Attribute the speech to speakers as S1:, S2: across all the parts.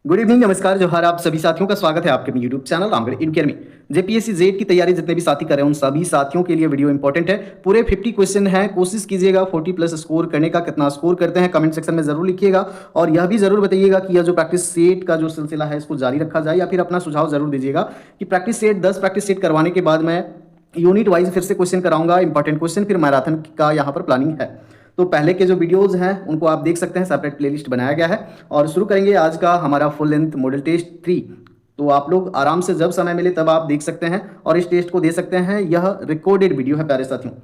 S1: Good evening, नमस्कार, जोहार। आप सभी साथियों का स्वागत है आपके अपने यूट्यूब चैनल रामगढ़ इनकेयर में। जेपीएससी जेड की तैयारी जितने भी साथी कर रहे हैं उन सभी साथियों के लिए वीडियो इंपॉर्टेंट है। पूरे 50 क्वेश्चन हैं, कोशिश कीजिएगा 40 प्लस स्कोर करने का। कितना स्कोर करते हैं कमेंट सेक्शन में जरूर लिखिएगा और यह भी जरूर बताइएगा कि यह जो प्रैक्टिस सेट का जो सिलसिला है इसको जारी रखा जाए, या फिर अपना सुझाव जरूर दीजिएगा कि प्रैक्टिस सेट 10 प्रैक्टिस सेट करवाने के बाद मैं यूनिट वाइज फिर से क्वेश्चन कराऊंगा, इंपॉर्टेंट क्वेश्चन, फिर मैराथन का यहाँ पर प्लानिंग है। तो पहले के जो वीडियोस हैं उनको आप देख सकते हैं, सेपरेट प्लेलिस्ट बनाया गया है। और शुरू करेंगे आज का हमारा फुल लेंथ मॉडल टेस्ट 3। तो आप लोग आराम से जब समय मिले तब आप देख सकते हैं और इस टेस्ट को दे सकते हैं। यह रिकॉर्डेड वीडियो है प्यारे साथियों।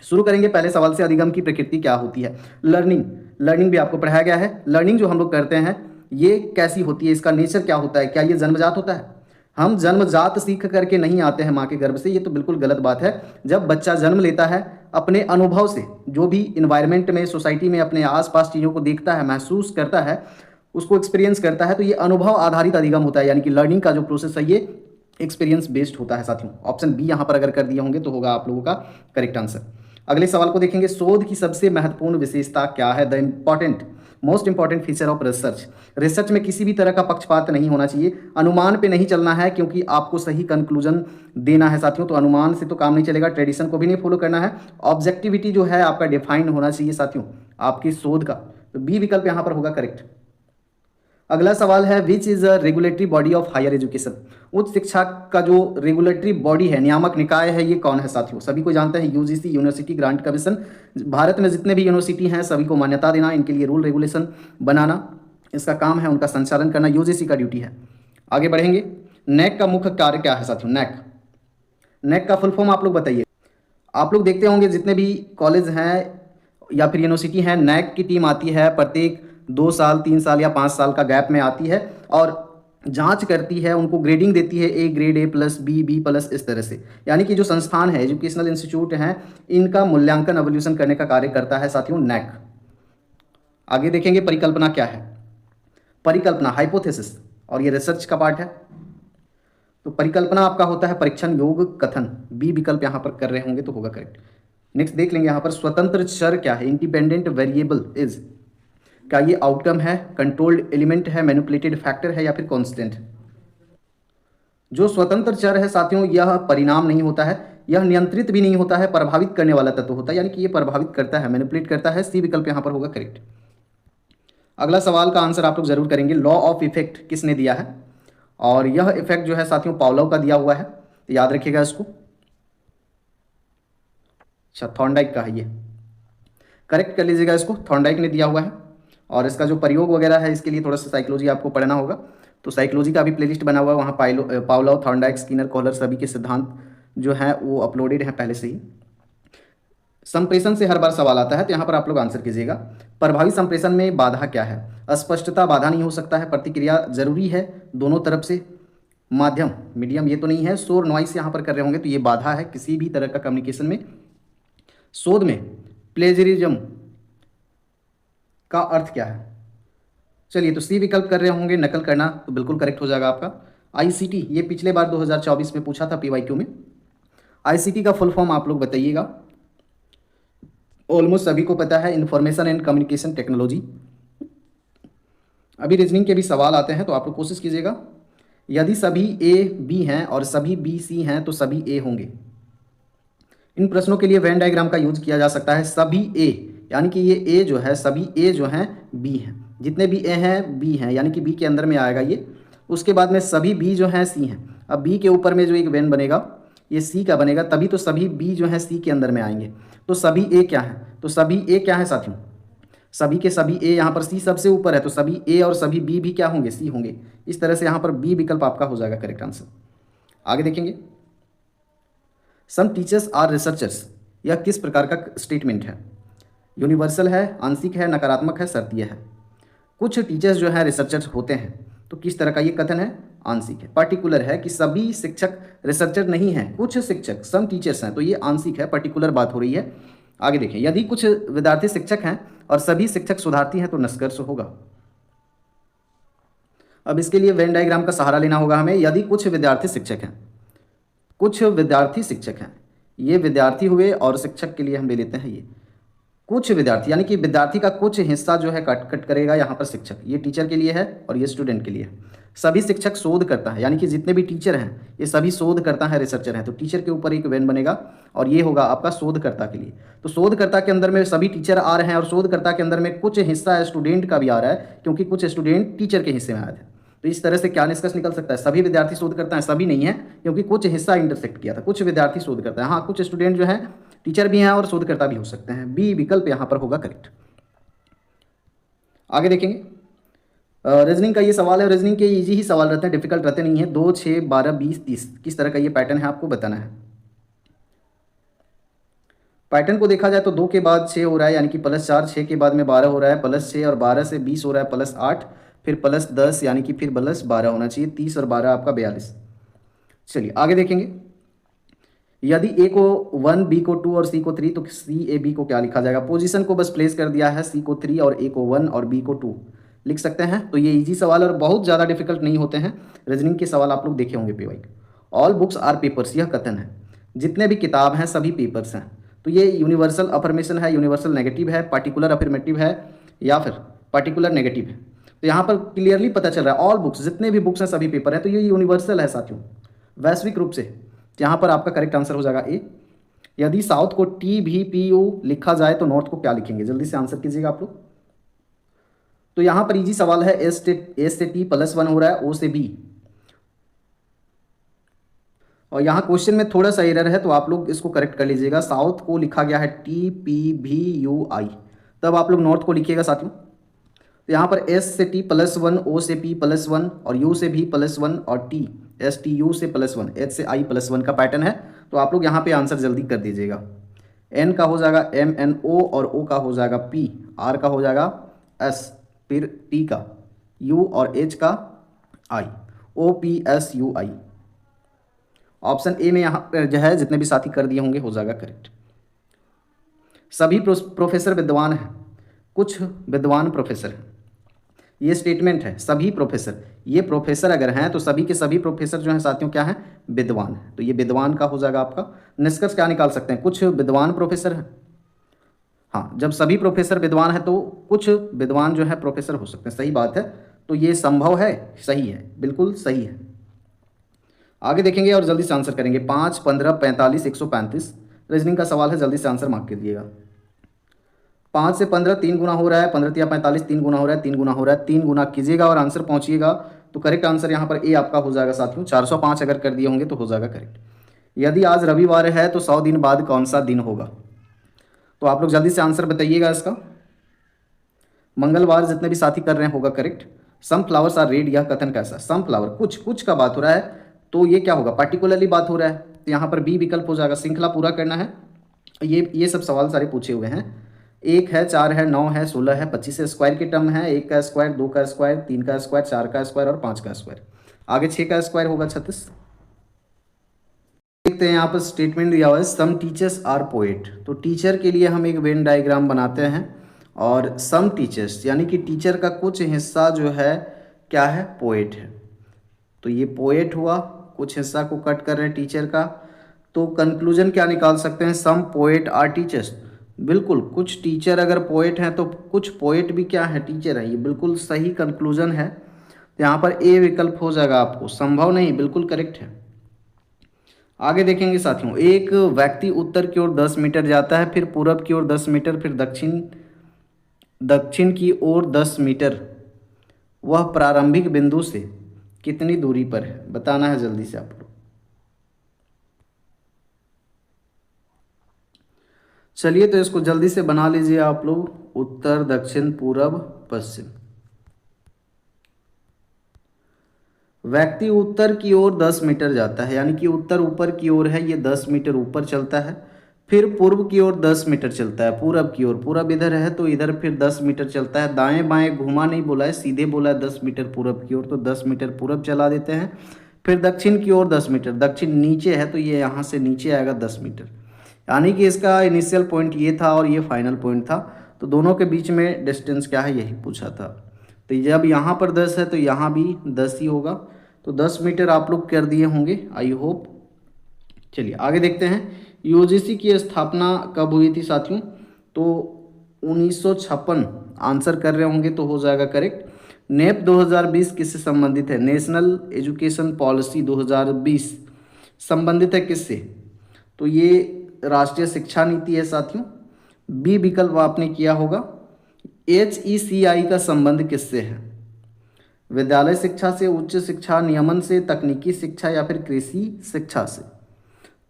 S1: शुरू करेंगे पहले सवाल से। अधिगम की प्रकृति क्या होती है? लर्निंग भी आपको पढ़ाया गया है। लर्निंग जो हम लोग करते हैं ये कैसी होती है, इसका नेचर क्या होता है? क्या ये जन्मजात होता है? हम जन्मजात सीख करके नहीं आते हैं माँ के गर्भ से, ये तो बिल्कुल गलत बात है। जब बच्चा जन्म लेता है अपने अनुभव से, जो भी इन्वायरमेंट में, सोसाइटी में, अपने आसपास चीज़ों को देखता है, महसूस करता है, उसको एक्सपीरियंस करता है, तो ये अनुभव आधारित अधिगम होता है। यानी कि लर्निंग का जो प्रोसेस है ये एक्सपीरियंस बेस्ड होता है साथियों। ऑप्शन बी यहाँ पर अगर कर दिए होंगे तो होगा आप लोगों का करेक्ट आंसर। अगले सवाल को देखेंगे। शोध की सबसे महत्वपूर्ण विशेषता क्या है? The most important feature of research. Research में किसी भी तरह का पक्षपात नहीं होना चाहिए, अनुमान पे नहीं चलना है, क्योंकि आपको सही कंक्लूजन देना है साथियों। तो अनुमान से तो काम नहीं चलेगा, ट्रेडिशन को भी नहीं फॉलो करना है। ऑब्जेक्टिविटी जो है आपका डिफाइन होना चाहिए साथियों आपकी शोध का। तो बी विकल्प यहाँ पर होगा करेक्ट। अगला सवाल है, which is a regulatory body of higher education. उच्च शिक्षा का जो रेगुलेटरी बॉडी है, नियामक निकाय है, ये कौन है साथियों? सभी को जानते हैं, UGC, university grant commission. Bharat में जितने भी यूनिवर्सिटी हैं सभी को मान्यता देना, इनके लिए रूल रेगुलेशन बनाना इसका काम है, उनका संचालन करना यूजीसी का ड्यूटी है। आगे बढ़ेंगे। नैक का मुख्य कार्य क्या है साथियों? नैक का फुल फॉर्म आप लोग बताइए। आप लोग देखते होंगे जितने भी कॉलेज हैं या फिर यूनिवर्सिटी हैं, नैक की टीम आती है प्रत्येक 2 साल, 3 साल या 5 साल का गैप में आती है और जांच करती है, उनको ग्रेडिंग देती है, A grade, A plus, B plus, इस तरह से। यानी कि जो संस्थान है, एजुकेशनल इंस्टीट्यूट हैं, इनका मूल्यांकन, एवोल्यूशन करने का कार्य करता है साथियों नैक। आगे देखेंगे परिकल्पना क्या है। परिकल्पना हाइपोथेसिस, और ये रिसर्च का पार्ट है। तो परिकल्पना आपका होता है परीक्षण योग कथन। बी विकल्प यहाँ पर कर रहे होंगे तो होगा करेक्ट। नेक्स्ट देख लेंगे यहाँ पर स्वतंत्र चर क्या है? इंडिपेंडेंट वेरिएबल इज, क्या ये आउटकम है, कंट्रोल्ड एलिमेंट है, मैनिपुलेटेड फैक्टर है, या फिर कांस्टेंट? जो स्वतंत्र चर है साथियों यह परिणाम नहीं होता है, यह नियंत्रित भी नहीं होता है, प्रभावित करने वाला तत्व होता है, यानी कि ये प्रभावित करता है, मैनिपुलेट करता है। सी विकल्प यहाँ पर होगा करेक्ट। अगला सवाल का आंसर आप लोग जरूर करेंगे। लॉ ऑफ इफेक्ट किसने दिया है? और यह इफेक्ट जो है साथियों पावलोव का दिया हुआ है, तो याद रखिएगा इसको। अच्छा, थॉर्नडाइक का है ये, करेक्ट कर लीजिएगा इसको। थॉर्नडाइक ने दिया हुआ है और इसका जो प्रयोग वगैरह है इसके लिए थोड़ा सा साइकोलॉजी आपको पढ़ना होगा। तो साइकोलॉजी का भी प्लेलिस्ट बना हुआ है, वहाँ पावलोव, थॉर्नडाइक, स्किनर, कॉलर सभी के सिद्धांत जो है वो अपलोडेड है पहले से ही। संप्रेषण से हर बार सवाल आता है, तो यहाँ पर आप लोग आंसर कीजिएगा। प्रभावी संप्रेषण में बाधा क्या है? अस्पष्टता बाधा नहीं हो सकता है, प्रतिक्रिया जरूरी है दोनों तरफ से, माध्यम मीडियम ये तो नहीं है, शोर नॉइस यहाँ पर कर रहे होंगे तो ये बाधा है किसी भी तरह का कम्युनिकेशन में। शोध में प्लेजरिज्म का अर्थ क्या है? चलिए, तो सी विकल्प कर रहे होंगे, नकल करना, तो बिल्कुल करेक्ट हो जाएगा आपका। आईसीटी, ये पिछले बार 2024 में पूछा था पीवाईक्यू में। आईसीटी का फुल फॉर्म आप लोग बताइएगा। ऑलमोस्ट सभी को पता है, इंफॉर्मेशन एंड कम्युनिकेशन टेक्नोलॉजी। अभी रीजनिंग के भी सवाल आते हैं तो आप लोग कोशिश कीजिएगा। यदि सभी ए बी हैं और सभी बी सी हैं तो सभी ए होंगे। इन प्रश्नों के लिए वेन डायग्राम का यूज किया जा सकता है। सभी ए यानी कि ये ए जो है, सभी ए जो हैं बी हैं, जितने भी ए हैं बी हैं, यानी कि बी के अंदर में आएगा ये। उसके बाद में सभी बी जो हैं सी हैं। अब बी के ऊपर में जो एक वेन बनेगा ये सी का बनेगा, तभी तो सभी बी जो है सी के अंदर में आएंगे। तो सभी ए क्या है? तो सभी ए क्या है साथियों? सभी के सभी ए, यहाँ पर सी सबसे ऊपर है तो सभी ए और सभी बी भी क्या होंगे? सी होंगे। इस तरह से यहाँ पर बी विकल्प आपका हो जाएगा करेक्ट आंसर। आगे देखेंगे। सम टीचर्स आर रिसर्चर्स, यह किस प्रकार का स्टेटमेंट है? यूनिवर्सल है, आंशिक है, नकारात्मक है, शर्तीय है? कुछ टीचर्स जो है रिसर्चर्स होते हैं, तो किस तरह का ये कथन है? आंशिक है। पर्टिकुलर है कि सभी शिक्षक रिसर्चर नहीं हैं, कुछ शिक्षक, सम टीचर्स हैं, तो ये आंशिक है, पर्टिकुलर बात हो रही है। आगे देखें। यदि कुछ विद्यार्थी शिक्षक हैं और सभी शिक्षक सुधारती हैं तो निष्कर्ष होगा। अब इसके लिए वेन डायग्राम का सहारा लेना होगा हमें। यदि कुछ विद्यार्थी शिक्षक हैं, कुछ विद्यार्थी शिक्षक हैं, ये विद्यार्थी हुए और शिक्षक के लिए हम ले लेते हैं ये। कुछ विद्यार्थी यानी कि विद्यार्थी का कुछ हिस्सा जो है कट करेगा यहाँ पर शिक्षक, ये टीचर के लिए है और ये स्टूडेंट के लिए है। सभी शिक्षक शोध करता है, यानी कि जितने भी टीचर हैं ये सभी शोध करता है, रिसर्चर हैं, तो टीचर के ऊपर एक वेन बनेगा और ये होगा आपका शोधकर्ता के लिए। तो शोधकर्ता के अंदर में सभी टीचर आ रहे हैं और शोधकर्ता के अंदर में कुछ हिस्सा स्टूडेंट का भी आ रहा है, क्योंकि कुछ स्टूडेंट टीचर के हिस्से में आए थे। तो इस तरह से क्या निष्कर्ष निकल सकता है, सभी विद्यार्थी शोध करते हैं, सभी नहीं है, क्योंकि कुछ हिस्सा इंटरसेक्ट किया था, कुछ विद्यार्थी शोध करते हैं। हाँ, कुछ स्टूडेंट जो है टीचर भी हैं और शोधकर्ता भी हो सकते हैं। बी विकल्प यहाँ पर होगा करेक्ट। आगे देखेंगे, रीजनिंग का ये सवाल है। रीजनिंग के इजी ही सवाल रहते हैं, डिफिकल्ट रहते नहीं है। 2, 6, 12, 20, 30 किस तरह का ये पैटर्न है आपको बताना है। पैटर्न को देखा जाए तो 2 के बाद 6 हो रहा है, यानी कि +4, 6 के बाद में 12 हो रहा है, +6 और 12 से 20 हो रहा है, +8 फिर +10 यानी कि फिर +12 होना चाहिए, 30 और 12 आपका 42। चलिए आगे देखेंगे, यदि ए को 1, बी को 2 और सी को 3 तो सी ए बी को क्या लिखा जाएगा। पोजीशन को बस प्लेस कर दिया है, सी को 3 और ए को 1 और बी को 2 लिख सकते हैं। तो ये इजी सवाल और बहुत ज़्यादा डिफिकल्ट नहीं होते हैं। रीजनिंग के सवाल आप लोग देखे होंगे पे वाई। ऑल बुक्स आर पेपर्स, यह कथन है, जितने भी किताब हैं सभी पेपर्स हैं। तो ये यूनिवर्सल अफर्मेशन है, यूनिवर्सल नेगेटिव है, पार्टिकुलर अफर्मेटिव है या फिर पार्टिकुलर नेगेटिव है। तो यहाँ पर क्लियरली पता चल रहा है ऑल बुक्स, जितने भी बुक्स हैं सभी पेपर हैं, तो ये यूनिवर्सल है साथियों, वैश्विक रूप से। यहाँ पर आपका करेक्ट आंसर हो जाएगा ए। यदि साउथ को टी भी पी यू लिखा जाए तो नॉर्थ को क्या लिखेंगे, जल्दी से आंसर कीजिएगा आप लोग। तो यहाँ पर इजी सवाल है, एस से टी +1 हो रहा है, ओ से बी, और यहाँ क्वेश्चन में थोड़ा सा एरर है तो आप लोग इसको करेक्ट कर लीजिएगा। साउथ को लिखा गया है टी पी भी यू आई, तब आप लोग नॉर्थ को लिखिएगा साथियों। तो यहाँ पर एस से टी +1, ओ से पी +1 और यू से भी +1 और टी एस टी यू से +1, एच से आई +1 का पैटर्न है। तो आप लोग यहाँ पे आंसर जल्दी कर दीजिएगा। एन का हो जाएगा एम एन ओ और ओ का हो जाएगा पी, आर का हो जाएगा एस, फिर टी का यू और एच का I, O P S U I. Option A में यहाँ पर जो है जितने भी साथी कर दिए होंगे हो जाएगा करेक्ट। सभी प्रोफेसर विद्वान हैं, कुछ विद्वान प्रोफेसर हैं, ये स्टेटमेंट है। सभी प्रोफेसर, ये प्रोफेसर अगर हैं तो सभी के सभी प्रोफेसर जो हैं साथियों क्या हैं, विद्वान हैं। तो ये विद्वान का हो जाएगा आपका। निष्कर्ष क्या निकाल सकते हैं, कुछ विद्वान प्रोफेसर हैं। हाँ, जब सभी प्रोफेसर विद्वान हैं तो कुछ विद्वान जो है प्रोफेसर हो सकते हैं, सही बात है। तो ये संभव है, सही है, बिल्कुल सही है। आगे देखेंगे और जल्दी से आंसर करेंगे। 5, 15, 45, 135 रीजनिंग का सवाल है, जल्दी से आंसर मार्क कीजिएगा। 5 से 15 3 गुना हो रहा है, 15 या 45 3 गुना हो रहा है, 3 गुना हो रहा है, 3 गुना कीजिएगा और आंसर पहुंचिएगा। तो करेक्ट आंसर यहाँ पर ए आपका हो जाएगा साथियों। 405 अगर कर दिए होंगे तो हो जाएगा करेक्ट। यदि आज रविवार है तो 100 दिन बाद कौन सा दिन होगा, तो आप लोग जल्दी से आंसर बताइएगा इसका। मंगलवार जितने भी साथी कर रहे हैं होगा correct. Some flowers are red, यह कथन कैसा, सम फ्लावर कुछ कुछ का बात हो रहा है, तो ये क्या होगा, पार्टिकुलरली बात हो रहा है। तो यहाँ पर बी विकल्प हो जाएगा। श्रृंखला पूरा करना है, ये सब सवाल सारे पूछे हुए हैं। 1 है, 4 है, 9 है, 16 है, 25 है, स्क्वायर के टर्म है। 1 का स्क्वायर, 2 का स्क्वायर, 3 का स्क्वायर, 4 का स्क्वायर और 5 का स्क्वायर। आगे 6 का स्क्वायर होगा 36। देखते हैं यहाँ पर स्टेटमेंट दिया हुआ है, सम टीचर्स आर पोएट। तो टीचर के लिए हम एक वेन डायग्राम बनाते हैं और सम टीचर्स यानी कि टीचर का कुछ हिस्सा जो है क्या है, पोएट है। तो ये पोएट हुआ, कुछ हिस्सा को कट कर रहे हैं टीचर का। तो कंक्लूजन क्या निकाल सकते हैं, सम पोएट आर टीचर्स। बिल्कुल, कुछ टीचर अगर पोएट हैं तो कुछ पोएट भी क्या है, टीचर है। ये बिल्कुल सही कंक्लूजन है। तो यहाँ पर ए विकल्प हो जाएगा आपको, संभव नहीं, बिल्कुल करेक्ट है। आगे देखेंगे साथियों, एक व्यक्ति उत्तर की ओर 10 मीटर जाता है, फिर पूरब की ओर 10 मीटर, फिर दक्षिण की ओर 10 मीटर। वह प्रारंभिक बिंदु से कितनी दूरी पर है, बताना है जल्दी से आप लोग। चलिए तो इसको जल्दी से बना लीजिए आप लोग। उत्तर, दक्षिण, पूरब, पश्चिम। व्यक्ति उत्तर की ओर 10 मीटर जाता है, यानी कि उत्तर ऊपर की ओर है, ये 10 मीटर ऊपर चलता है। फिर पूर्व की ओर 10 मीटर चलता है, पूरब की ओर, पूरब इधर है तो इधर फिर 10 मीटर चलता है। दाएं बाएं घुमा नहीं बोला है, सीधे बोला है 10 मीटर पूरब की ओर, तो 10 मीटर पूरब चला देते हैं। फिर दक्षिण की ओर 10 मीटर, दक्षिण नीचे है तो ये यहाँ से नीचे आएगा 10 मीटर। यानी कि इसका इनिशियल पॉइंट ये था और ये फाइनल पॉइंट था, तो दोनों के बीच में डिस्टेंस क्या है यही पूछा था। तो जब यहाँ पर 10 है तो यहाँ भी 10 ही होगा। तो 10 मीटर आप लोग कर दिए होंगे, आई होप। चलिए आगे देखते हैं, यूजीसी की स्थापना कब हुई थी साथियों। तो 1956 आंसर कर रहे होंगे तो हो जाएगा करेक्ट। नेप 2020 किससे संबंधित है? नेशनल एजुकेशन पॉलिसी 2020 संबंधित है किससे? तो ये राष्ट्रीय शिक्षा नीति है साथियों। बी विकल्प आपने किया होगा। HECI का संबंध किससे है? विद्यालय शिक्षा से, उच्च शिक्षा नियमन से, तकनीकी शिक्षा या फिर कृषि शिक्षा से?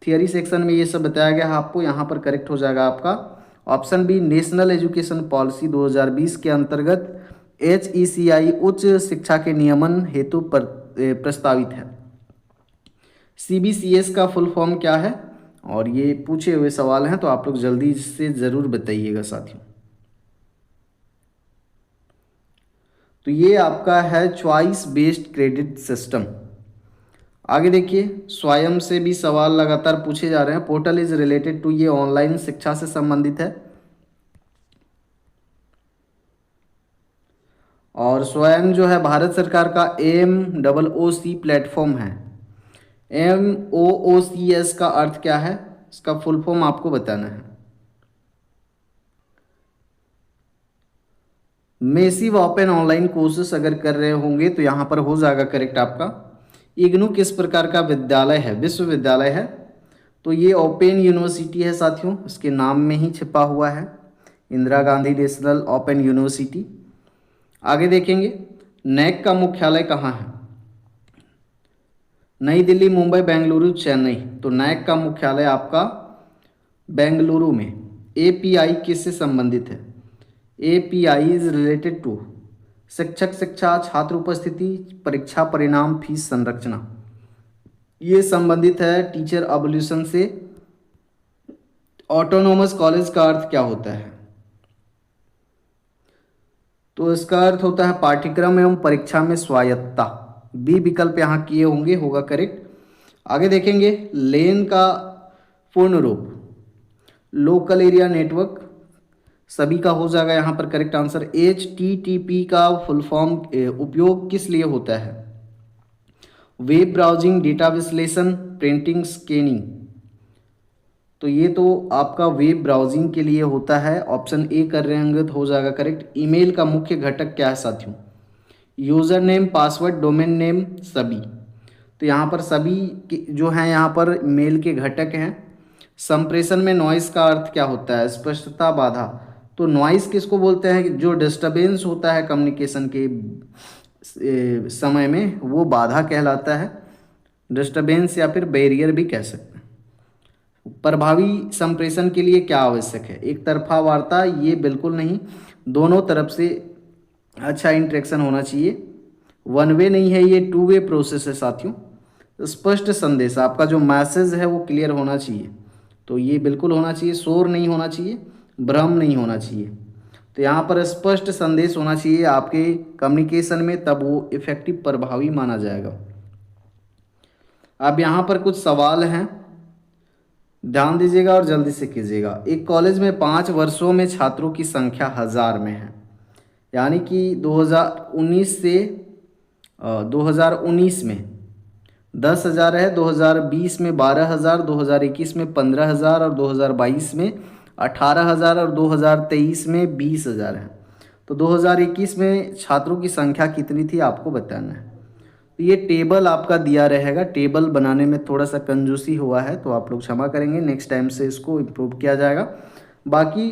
S1: थियरी सेक्शन में ये सब बताया गया है आपको। यहाँ पर करेक्ट हो जाएगा आपका option B, national education policy 2020 के अंतर्गत HECI उच्च शिक्षा के नियमन हेतु प्रस्तावित है। CBCS का फुल फॉर्म क्या है? और ये पूछे हुए सवाल हैं तो आप लोग जल्दी से ज़रूर बताइएगा साथियों। तो ये आपका है चॉइस बेस्ड क्रेडिट सिस्टम। आगे देखिए, स्वयं से भी सवाल लगातार पूछे जा रहे हैं। पोर्टल इज रिलेटेड टू, ये ऑनलाइन शिक्षा से संबंधित है। और स्वयं जो है भारत सरकार का MOOC प्लेटफॉर्म है। MOOCS का अर्थ क्या है? इसका फुल फॉर्म आपको बताना है। मेसिव ओपन ऑनलाइन कोर्सेस अगर कर रहे होंगे तो यहाँ पर हो जाएगा करेक्ट आपका। इग्नू किस प्रकार का विद्यालय है? विश्वविद्यालय है। तो ये ओपन यूनिवर्सिटी है साथियों, इसके नाम में ही छिपा हुआ है, Indira Gandhi national open university. आगे देखेंगे, नैक का मुख्यालय कहाँ है? नई दिल्ली, मुंबई, बेंगलुरु, चेन्नई। तो नैक का मुख्यालय आपका बेंगलुरु में। API किससे संबंधित है? API इज रिलेटेड टू शिक्षक शिक्षा, छात्र उपस्थिति, परीक्षा परिणाम, फीस संरचना। ये संबंधित है टीचर एवोल्यूशन से। ऑटोनोमस कॉलेज का अर्थ क्या होता है? तो इसका अर्थ होता है पाठ्यक्रम एवं परीक्षा में स्वायत्तता। बी विकल्प यहाँ किए होंगे, होगा करेक्ट। आगे देखेंगे, लेन का पूर्ण रूप लोकल एरिया नेटवर्क, सभी का हो जाएगा यहाँ पर करेक्ट आंसर। HTTP का फुल फॉर्म उपयोग किस लिए होता है? वेब ब्राउजिंग, डेटा विश्लेषण, प्रिंटिंग, स्कैनिंग। तो ये तो आपका वेब ब्राउजिंग के लिए होता है। ऑप्शन ए कर रहे होंगे तो हो जाएगा करेक्ट। ईमेल का मुख्य घटक क्या है साथियों? User name, password, domain name, सभी। तो यहाँ पर सभी जो हैं यहाँ पर मेल के घटक हैं। संप्रेषण में नॉइस का अर्थ क्या होता है? स्पष्टता, बाधा। तो नॉइस किसको बोलते हैं? जो डिस्टरबेंस होता है कम्युनिकेशन के समय में, वो बाधा कहलाता है। डिस्टरबेंस या फिर बैरियर भी कह सकते हैं। प्रभावी संप्रेषण के लिए क्या आवश्यक है? एक तरफा वार्ता, ये बिल्कुल नहीं, दोनों तरफ से अच्छा इंटरेक्शन होना चाहिए। वन वे नहीं है, ये 2 वे प्रोसेस है साथियों। स्पष्ट संदेश, आपका जो मैसेज है वो क्लियर होना चाहिए, तो ये बिल्कुल होना चाहिए। शोर नहीं होना चाहिए, भ्रम नहीं होना चाहिए। तो यहाँ पर स्पष्ट संदेश होना चाहिए आपके कम्युनिकेशन में, तब वो इफेक्टिव प्रभावी माना जाएगा। अब यहाँ पर कुछ सवाल हैं, ध्यान दीजिएगा और जल्दी से कीजिएगा। एक कॉलेज में 5 वर्षों में छात्रों की संख्या 1000 में है, यानी कि 2019 से 2019 में 10,000 है, 2020 में 12,000, 2021 में 15,000 और 2022 में 18,000 और 2023 में 20,000 है। तो 2021 में छात्रों की संख्या कितनी थी आपको बताना है। तो ये टेबल आपका दिया रहेगा, टेबल बनाने में थोड़ा सा कंजूसी हुआ है तो आप लोग क्षमा करेंगे, नेक्स्ट टाइम से इसको इम्प्रूव किया जाएगा। बाकी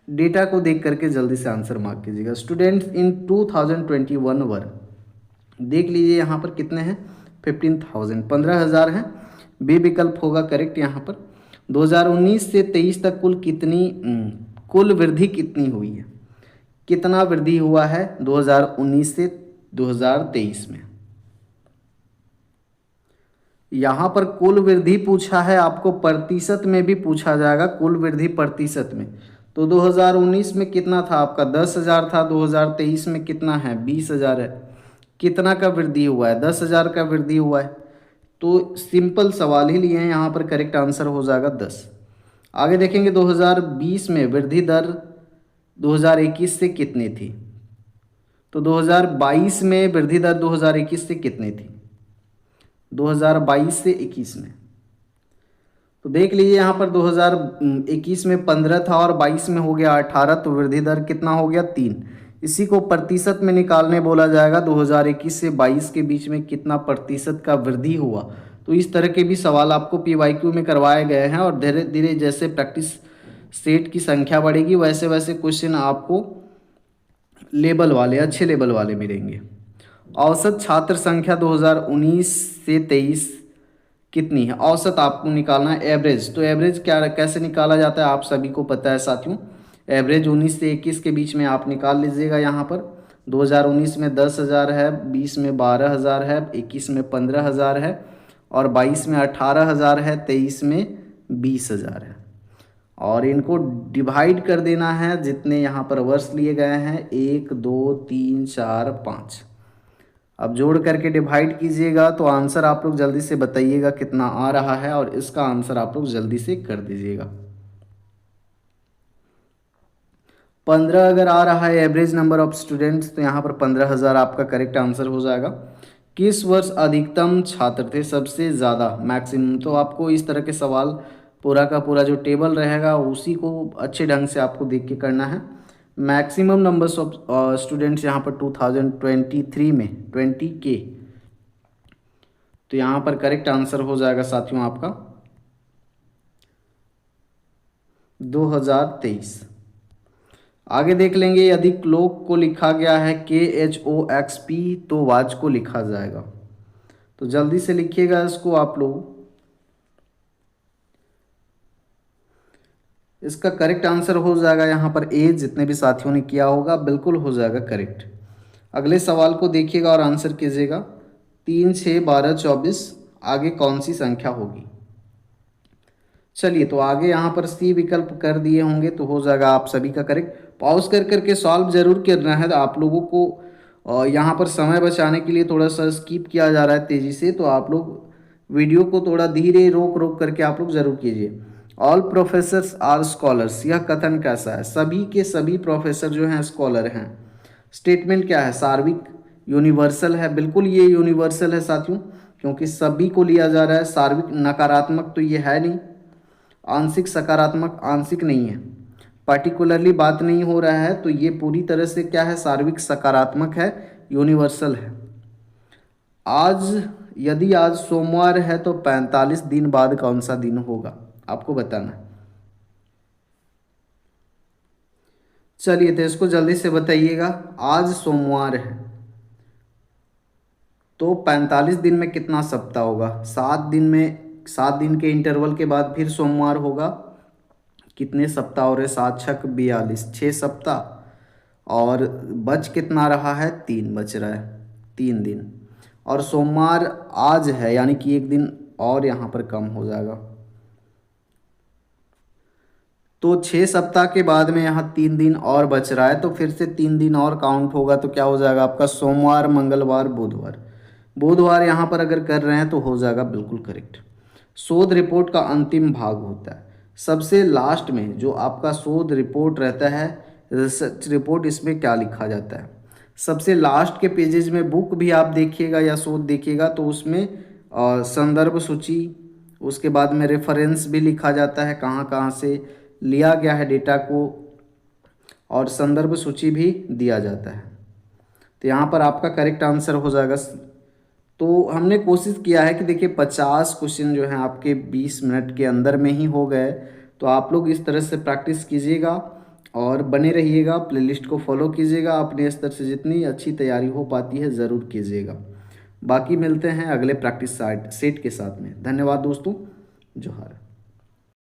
S1: डेटा को देख करके जल्दी से आंसर मार्क कीजिएगा। स्टूडेंट्स इन 2021 वर, देख लीजिए यहाँ पर कितने हैं? 15,000, 15,000 हैं। बी विकल्प होगा करेक्ट यहाँ पर। 2019 से 23 तक कुल वृद्धि कितनी हुई है? कितना वृद्धि हुआ है 2019 से 2023 में? यहाँ पर कुल वृद्धि पूछा है, आपको प्रतिशत में भी पूछा जाएगा, कुल वृद्धि प्रतिशत में। तो 2019 में कितना था आपका? 10,000 था, 2023 में कितना है? 20,000 है। कितना का वृद्धि हुआ है? 10,000 का वृद्धि हुआ है। तो सिंपल सवाल ही लिए हैं, यहाँ पर करेक्ट आंसर हो जाएगा 10। आगे देखेंगे, 2020 में वृद्धि दर 2021 से कितनी थी? तो 2022 में वृद्धि दर 2021 से कितनी थी? 2022 से 21 में तो देख लीजिए यहाँ पर 2021 में 15 था और 22 में हो गया 18, तो वृद्धि दर कितना हो गया 3। इसी को प्रतिशत में निकालने बोला जाएगा, 2021 से 22 के बीच में कितना प्रतिशत का वृद्धि हुआ। तो इस तरह के भी सवाल आपको PYQ में करवाए गए हैं, और धीरे धीरे जैसे प्रैक्टिस सेट की संख्या बढ़ेगी वैसे वैसे क्वेश्चन आपको लेवल वाले, अच्छे लेवल वाले मिलेंगे। औसत छात्र संख्या 2019 से 23 कितनी है? औसत आपको निकालना है, एवरेज। तो एवरेज क्या कैसे निकाला जाता है आप सभी को पता है साथियों। एवरेज 19 से 21 के बीच में आप निकाल लीजिएगा। यहाँ पर 2019 में 10,000 है, 20 में 12,000 है, 21 में 15,000 है, और 22 में 18,000 है, 23 में 20,000 है। और इनको डिवाइड कर देना है, जितने यहाँ पर वर्ष लिए गए हैं 1 2 3 4 5। अब जोड़ करके डिवाइड कीजिएगा तो आंसर आप लोग जल्दी से बताइएगा कितना आ रहा है, और इसका आंसर आप लोग जल्दी से कर दीजिएगा। 15 अगर आ रहा है एवरेज नंबर ऑफ स्टूडेंट्स, तो यहाँ पर 15,000 आपका करेक्ट आंसर हो जाएगा। किस वर्ष अधिकतम छात्र थे, सबसे ज़्यादा, मैक्सिमम? तो आपको इस तरह के सवाल पूरा का पूरा जो टेबल रहेगा उसी को अच्छे ढंग से आपको देख के करना है। मैक्सिमम नंबर्स ऑफ स्टूडेंट्स यहाँ पर 2023 में 20K। तो यहाँ पर करेक्ट आंसर हो जाएगा साथियों आपका 2023। आगे देख लेंगे, यदि क्लोक को लिखा गया है KHOXP तो वॉच को लिखा जाएगा। तो जल्दी से लिखिएगा इसको आप लोग। इसका करेक्ट आंसर हो जाएगा यहाँ पर ए, जितने भी साथियों ने किया होगा बिल्कुल हो जाएगा करेक्ट। अगले सवाल को देखिएगा और आंसर कीजिएगा। 3 6 12 24 आगे कौन सी संख्या होगी? चलिए, तो आगे यहाँ पर सी विकल्प कर दिए होंगे तो हो जाएगा आप सभी का करेक्ट। पॉज कर करके सॉल्व जरूर करना है आप लोगों को। यहाँ पर समय बचाने के लिए थोड़ा सा स्किप किया जा रहा है तेज़ी से, तो आप लोग वीडियो को थोड़ा धीरे रोक रोक करके आप लोग ज़रूर कीजिए। ऑल प्रोफेसर्स आर स्कॉलर्स, यह कथन कैसा है? सभी के सभी प्रोफेसर जो हैं स्कॉलर हैं। स्टेटमेंट क्या है? सार्विक, यूनिवर्सल है। बिल्कुल ये यूनिवर्सल है साथियों, क्योंकि सभी को लिया जा रहा है। सार्विक नकारात्मक तो ये है नहीं, आंशिक सकारात्मक आंशिक नहीं है, पार्टिकुलरली बात नहीं हो रहा है, तो ये पूरी तरह से क्या है? सार्विक सकारात्मक है, यूनिवर्सल है। आज, यदि आज सोमवार है तो 45 दिन बाद कौन सा दिन होगा? आपको बताना है। चलिए, तो इसको जल्दी से बताइएगा। आज सोमवार है तो 45 दिन में कितना सप्ताह होगा? 7 दिन में, 7 दिन के इंटरवल के बाद फिर सोमवार होगा। कितने सप्ताह हो रहे? 7 छक 42, 6 सप्ताह। और बच कितना रहा है? 3 बच रहा है, 3 दिन। और सोमवार आज है, यानी कि 1 दिन और यहाँ पर कम हो जाएगा। तो 6 सप्ताह के बाद में यहाँ 3 दिन और बच रहा है, तो फिर से 3 दिन और काउंट होगा, तो क्या हो जाएगा आपका? सोमवार, मंगलवार, बुधवार। बुधवार यहाँ पर अगर कर रहे हैं तो हो जाएगा बिल्कुल करेक्ट। शोध रिपोर्ट का अंतिम भाग होता है, सबसे लास्ट में जो आपका शोध रिपोर्ट रहता है, रिसर्च रिपोर्ट, इसमें क्या लिखा जाता है? सबसे लास्ट के पेजेज में बुक भी आप देखिएगा या शोध देखिएगा तो उसमें संदर्भ सूची, उसके बाद में रेफरेंस भी लिखा जाता है, कहाँ कहाँ से लिया गया है डेटा को, और संदर्भ सूची भी दिया जाता है। तो यहाँ पर आपका करेक्ट आंसर हो जाएगा। तो हमने कोशिश किया है कि देखिए 50 क्वेश्चन जो हैं आपके 20 मिनट के अंदर में ही हो गए। तो आप लोग इस तरह से प्रैक्टिस कीजिएगा और बने रहिएगा, प्लेलिस्ट को फॉलो कीजिएगा, अपने स्तर से जितनी अच्छी तैयारी हो पाती है ज़रूर कीजिएगा। बाकी मिलते हैं अगले प्रैक्टिस सेट के साथ में। धन्यवाद दोस्तों, जोहार।